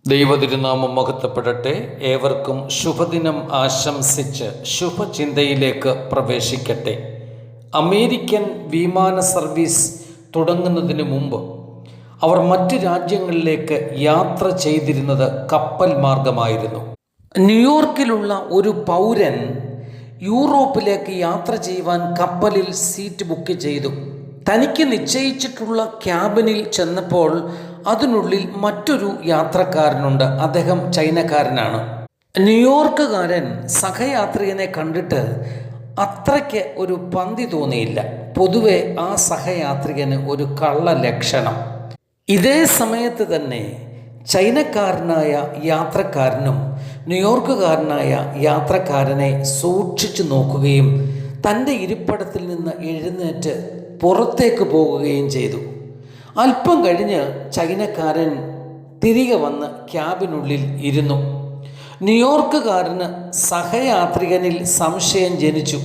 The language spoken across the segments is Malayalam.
ദൈവതിരുനാമം മഹത്വപ്പെടട്ടെ. ഏവർക്കും ശുഭദിനം ആശംസിച്ച് ശുഭചിന്തയിലേക്ക് പ്രവേശിക്കട്ടെ. അമേരിക്കൻ വിമാന സർവീസ് തുടങ്ങുന്നതിന് മുമ്പ് അവർ മറ്റ് രാജ്യങ്ങളിലേക്ക് യാത്ര ചെയ്തിരുന്നത് കപ്പൽ മാർഗമായിരുന്നു. ന്യൂയോർക്കിലുള്ള ഒരു പൗരൻ യൂറോപ്പിലേക്ക് യാത്ര ചെയ്യുവാൻ കപ്പലിൽ സീറ്റ് ബുക്ക് ചെയ്തു. തനിക്ക് നിശ്ചയിച്ചിട്ടുള്ള ക്യാബിനിൽ ചെന്നപ്പോൾ അതിനുള്ളിൽ മറ്റൊരു യാത്രക്കാരനുണ്ട്. അദ്ദേഹം ചൈനക്കാരനാണ്. ന്യൂയോർക്കുകാരൻ സഹയാത്രികനെ കണ്ടിട്ട് അത്രയ്ക്ക് ഒരു പന്തി തോന്നിയില്ല. പൊതുവെ ആ സഹയാത്രികന് ഒരു കള്ള ലക്ഷണം. ഇതേ സമയത്ത് തന്നെ ചൈനക്കാരനായ യാത്രക്കാരനും ന്യൂയോർക്കുകാരനായ യാത്രക്കാരനെ സൂക്ഷിച്ചു നോക്കുകയും തൻ്റെ ഇരിപ്പിടത്തിൽ നിന്ന് എഴുന്നേറ്റ് പുറത്തേക്ക് പോകുകയും ചെയ്തു. അല്പം കഴിഞ്ഞ് ചൈനക്കാരൻ തിരികെ വന്ന് ക്യാബിനുള്ളിൽ ഇരുന്നു. ന്യൂയോർക്കുകാരന് സഹയാത്രികനിൽ സംശയം ജനിച്ചു.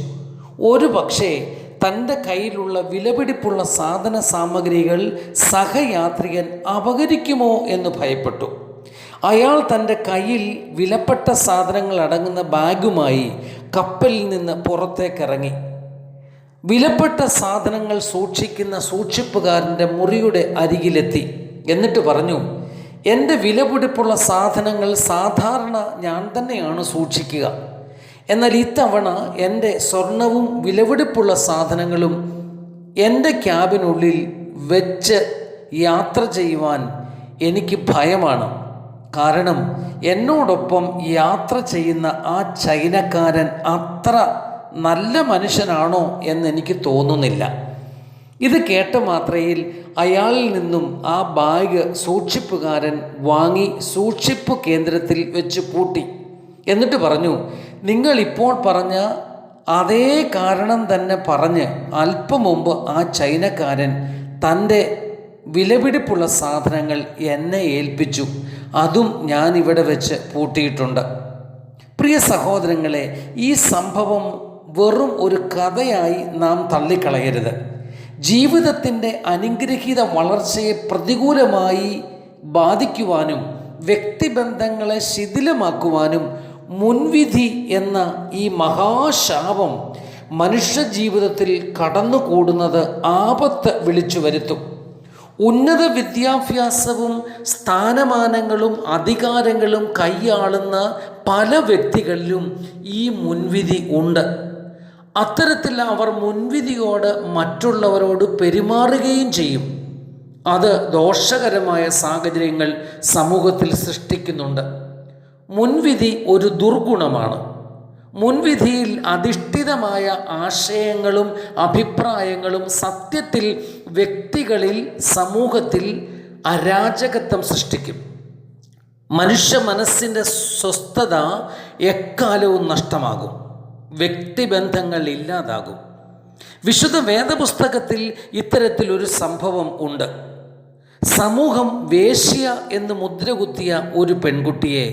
ഒരു പക്ഷേ തൻ്റെ കയ്യിലുള്ള വിലപിടിപ്പുള്ള സാധന സാമഗ്രികൾ സഹയാത്രികൻ അപഹരിക്കുമോ എന്ന് ഭയപ്പെട്ടു. അയാൾ തൻ്റെ കയ്യിൽ വിലപ്പെട്ട സാധനങ്ങൾ അടങ്ങുന്ന ബാഗുമായി കപ്പലിൽ നിന്ന് പുറത്തേക്കിറങ്ങി. വിലപ്പെട്ട സാധനങ്ങൾ സൂക്ഷിക്കുന്ന സൂക്ഷിപ്പുകാരൻ്റെ മുറിയുടെ അരികിലെത്തി. എന്നിട്ട് പറഞ്ഞു, എൻ്റെ വിലപിടിപ്പുള്ള സാധനങ്ങൾ സാധാരണ ഞാൻ തന്നെയാണ് സൂക്ഷിക്കുക. എന്നാൽ ഇത്തവണ എൻ്റെ സ്വർണവും വിലപിടിപ്പുള്ള സാധനങ്ങളും എൻ്റെ ക്യാബിനുള്ളിൽ വെച്ച് യാത്ര ചെയ്യുവാൻ എനിക്ക് ഭയമാണ്. കാരണം എന്നോടൊപ്പം യാത്ര ചെയ്യുന്ന ആ ചൈനക്കാരൻ അത്ര നല്ല മനുഷ്യനാണോ എന്നെനിക്ക് തോന്നുന്നില്ല. ഇത് കേട്ട മാത്രയിൽ അയാളിൽ നിന്നും ആ ബാഗ് സൂക്ഷിപ്പുകാരൻ വാങ്ങി സൂക്ഷിപ്പ് കേന്ദ്രത്തിൽ വെച്ച് പൂട്ടി. എന്നിട്ട് പറഞ്ഞു, നിങ്ങൾ ഇപ്പോൾ പറഞ്ഞ അതേ കാരണം തന്നെ പറഞ്ഞ് അല്പം മുമ്പ് ആ ചൈനക്കാരൻ തൻ്റെ വിലപിടിപ്പുള്ള സാധനങ്ങൾ എന്നെ ഏൽപ്പിച്ചു. അതും ഞാനിവിടെ വെച്ച് പൂട്ടിയിട്ടുണ്ട്. പ്രിയ സഹോദരങ്ങളെ, ഈ സംഭവം വെറും ഒരു കഥയായി നാം തള്ളിക്കളയരുത്. ജീവിതത്തിൻ്റെ അനുഗ്രഹീത വളർച്ചയെ പ്രതികൂലമായി ബാധിക്കുവാനും വ്യക്തിബന്ധങ്ങളെ ശിഥിലമാക്കുവാനും മുൻവിധി എന്ന ഈ മഹാശാപം മനുഷ്യജീവിതത്തിൽ കടന്നുകൂടുന്നത് ആപത്ത് വിളിച്ചു വരുത്തും. ഉന്നത വിദ്യാഭ്യാസവും സ്ഥാനമാനങ്ങളും അധികാരങ്ങളും കൈയാളുന്ന പല വ്യക്തികളിലും ഈ മുൻവിധി ഉണ്ട്. അത്തരത്തിൽ അവർ മുൻവിധിയോട് മറ്റുള്ളവരോട് പെരുമാറുകയും ചെയ്യും. അത് ദോഷകരമായ സാഹചര്യങ്ങൾ സമൂഹത്തിൽ സൃഷ്ടിക്കുന്നുണ്ട്. മുൻവിധി ഒരു ദുർഗുണമാണ്. മുൻവിധിയിൽ അധിഷ്ഠിതമായ ആശയങ്ങളും അഭിപ്രായങ്ങളും സത്യത്തിൽ വ്യക്തികളിൽ സമൂഹത്തിൽ അരാജകത്വം സൃഷ്ടിക്കും. മനുഷ്യ മനസ്സിൻ്റെ സ്വസ്ഥത എക്കാലവും നഷ്ടമാകും. വ്യക്തിബന്ധങ്ങൾ ഇല്ലാതാകും. വിശുദ്ധ വേദപുസ്തകത്തിൽ ഇത്തരത്തിലൊരു സംഭവം ഉണ്ട്. സമൂഹം വേശ്യ എന്ന് മുദ്രകുത്തിയ ഒരു പെൺകുട്ടിയെ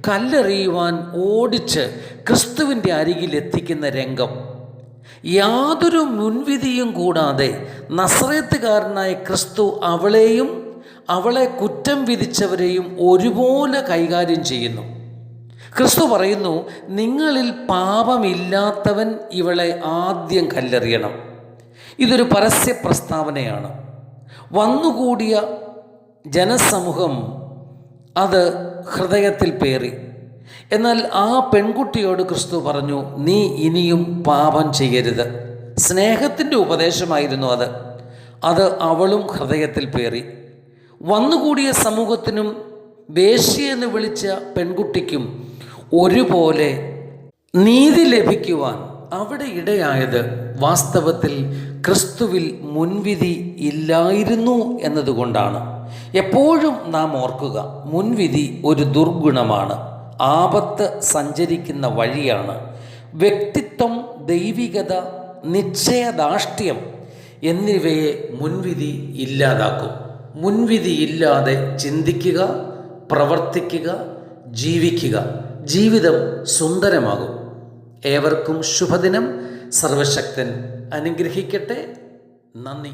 കല്ലെറിയുവാൻ ഓടിച്ച് ക്രിസ്തുവിൻ്റെ അരികിൽ എത്തിക്കുന്ന രംഗം. യാതൊരു മുൻവിധിയും കൂടാതെ നസറേത്തുകാരനായ ക്രിസ്തു അവളെയും അവളെ കുറ്റം വിധിച്ചവരെയും ഒരുപോലെ കൈകാര്യം ചെയ്യുന്നു. ക്രിസ്തു പറയുന്നു, നിങ്ങളിൽ പാപമില്ലാത്തവൻ ഇവളെ ആദ്യം കല്ലെറിയണം. ഇതൊരു പരസ്യ പ്രസ്താവനയാണ്. വന്നുകൂടിയ ജനസമൂഹം അത് ഹൃദയത്തിൽ പേറി. എന്നാൽ ആ പെൺകുട്ടിയോട് ക്രിസ്തു പറഞ്ഞു, നീ ഇനിയും പാപം ചെയ്യരുത്. സ്നേഹത്തിൻ്റെ ഉപദേശമായിരുന്നു അത് അവളും ഹൃദയത്തിൽ പേറി. വന്നുകൂടിയ സമൂഹത്തിനും വേശ്യയെന്ന് വിളിച്ച പെൺകുട്ടിക്കും ഒരുപോലെ നീതി ലഭിക്കുവാൻ അവിടെ ഇടയായത് വാസ്തവത്തിൽ ക്രിസ്തുവിൽ മുൻവിധി ഇല്ലായിരുന്നു എന്നതുകൊണ്ടാണ്. എപ്പോഴും നാം ഓർക്കുക, മുൻവിധി ഒരു ദുർഗുണമാണ്, ആപത്ത് സഞ്ചരിക്കുന്ന വഴിയാണ്. വ്യക്തിത്വം, ദൈവികത, നിശ്ചയദാർഢ്യം എന്നിവയെ മുൻവിധി ഇല്ലാതാക്കും. മുൻവിധിയില്ലാതെ ചിന്തിക്കുക, പ്രവർത്തിക്കുക, ജീവിക്കുക. ജീവിതം സുന്ദരമാകും. ഏവർക്കും ശുഭദിനം. സർവശക്തൻ അനുഗ്രഹിക്കട്ടെ. നന്ദി.